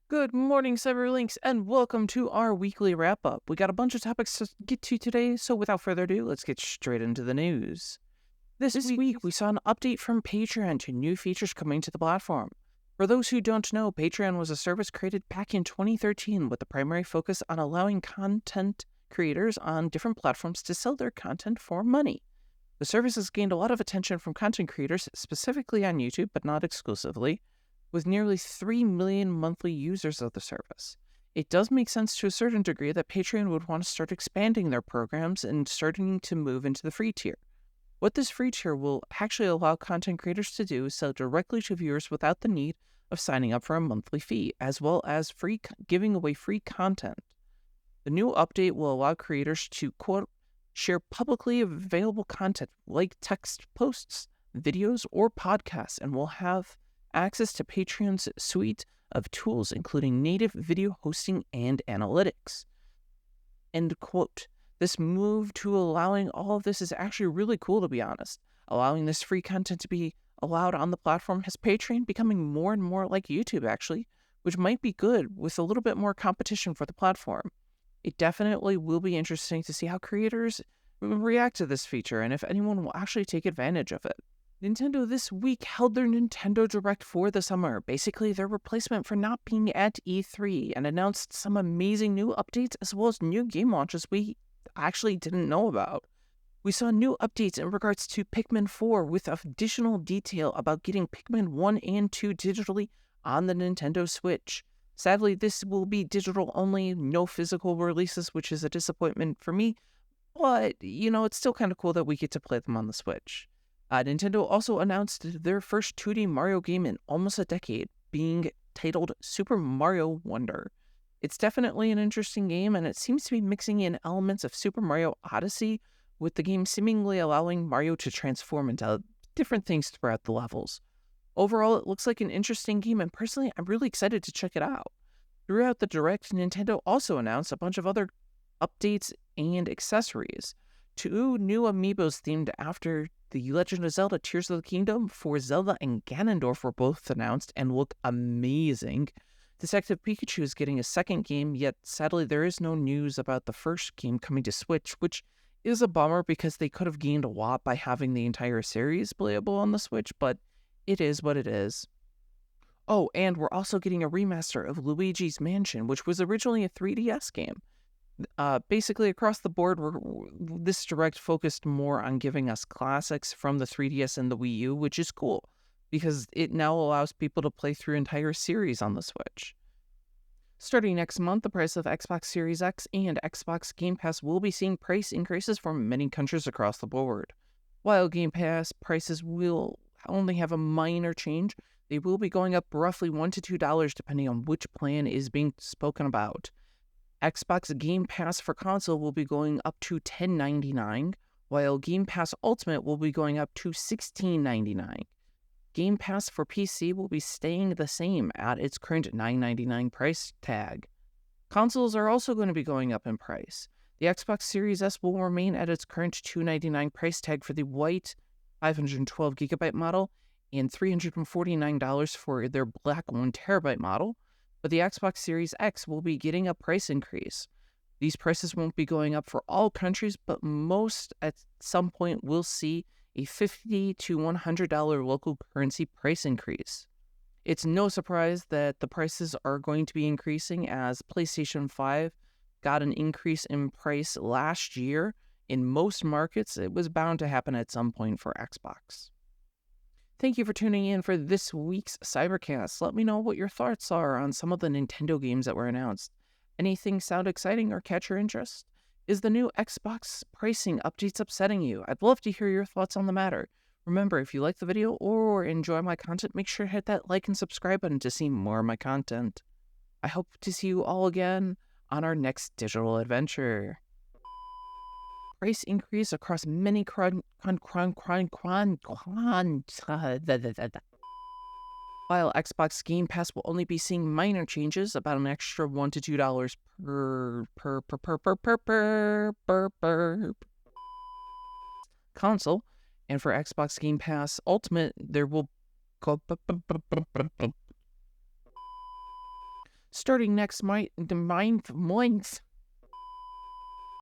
Good morning, Cyberlinks, and welcome to our weekly wrap-up. We got a bunch of topics to get to today, so without further ado, let's get straight into the news. This week, we saw an update from Patreon to new features coming to the platform. For those who don't know, Patreon was a service created back in 2013 with the primary focus on allowing content creators on different platforms to sell their content for money. The service has gained a lot of attention from content creators, specifically on YouTube, but not exclusively, with nearly 3 million monthly users of the service. It does make sense to a certain degree that Patreon would want to start expanding their programs and starting to move into the free tier. What this free tier will actually allow content creators to do is sell directly to viewers without the need of signing up for a monthly fee, as well as giving away free content. The new update will allow creators to, quote, share publicly available content like text posts, videos, or podcasts, and will have access to Patreon's suite of tools, including native video hosting and analytics. End quote. This move to allowing all of this is actually really cool, to be honest. Allowing this free content to be allowed on the platform has Patreon becoming more and more like YouTube, actually, which might be good with a little bit more competition for the platform. It definitely will be interesting to see how creators react to this feature and if anyone will actually take advantage of it. Nintendo this week held their Nintendo Direct for the summer, basically their replacement for not being at E3, and announced some amazing new updates as well as new game launches we actually didn't know about. We saw new updates in regards to Pikmin 4 with additional detail about getting Pikmin 1 and 2 digitally on the Nintendo Switch. Sadly, this will be digital only, no physical releases, which is a disappointment for me, but, it's still kind of cool that we get to play them on the Switch. Nintendo also announced their first 2D Mario game in almost a decade, being titled Super Mario Wonder. It's definitely an interesting game, and it seems to be mixing in elements of Super Mario Odyssey, with the game seemingly allowing Mario to transform into different things throughout the levels. Overall, it looks like an interesting game, and personally, I'm really excited to check it out. Throughout the Direct, Nintendo also announced a bunch of other updates and accessories. 2 new amiibos themed after The Legend of Zelda Tears of the Kingdom for Zelda and Ganondorf were both announced and look amazing. Detective Pikachu is getting a second game, yet sadly there is no news about the first game coming to Switch, which is a bummer because they could have gained a lot by having the entire series playable on the Switch, but it is what it is. Oh, and we're also getting a remaster of Luigi's Mansion, which was originally a 3DS game. Basically, across the board, this Direct focused more on giving us classics from the 3DS and the Wii U, which is cool, because it now allows people to play through entire series on the Switch. Starting next month, the price of Xbox Series X and Xbox Game Pass will be seeing price increases for many countries across the board. While Game Pass prices will only have a minor change, they will be going up roughly $1 to $2 depending on which plan is being spoken about. Xbox Game Pass for console will be going up to $10.99, while Game Pass Ultimate will be going up to $16.99. Game Pass for PC will be staying the same at its current $9.99 price tag. Consoles are also going to be going up in price. The Xbox Series S will remain at its current $299 price tag for the white 512GB model and $349 for their black 1TB model, but the Xbox Series X will be getting a price increase. These prices won't be going up for all countries, but most at some point will see a $50 to $100 local currency price increase. It's no surprise that the prices are going to be increasing as PlayStation 5 got an increase in price last year. In most markets, it was bound to happen at some point for Xbox. Thank you for tuning in for this week's Cybercast. Let me know what your thoughts are on some of the Nintendo games that were announced. Anything sound exciting or catch your interest? Is the new Xbox pricing updates upsetting you? I'd love to hear your thoughts on the matter. Remember, if you like the video or enjoy my content, make sure to hit that like and subscribe button to see more of my content. I hope to see you all again on our next digital adventure. Price increase across many while Xbox Game Pass will only be seeing minor changes, about an extra $1 to $2 per console, and for Xbox Game Pass Ultimate, there will go. starting next month.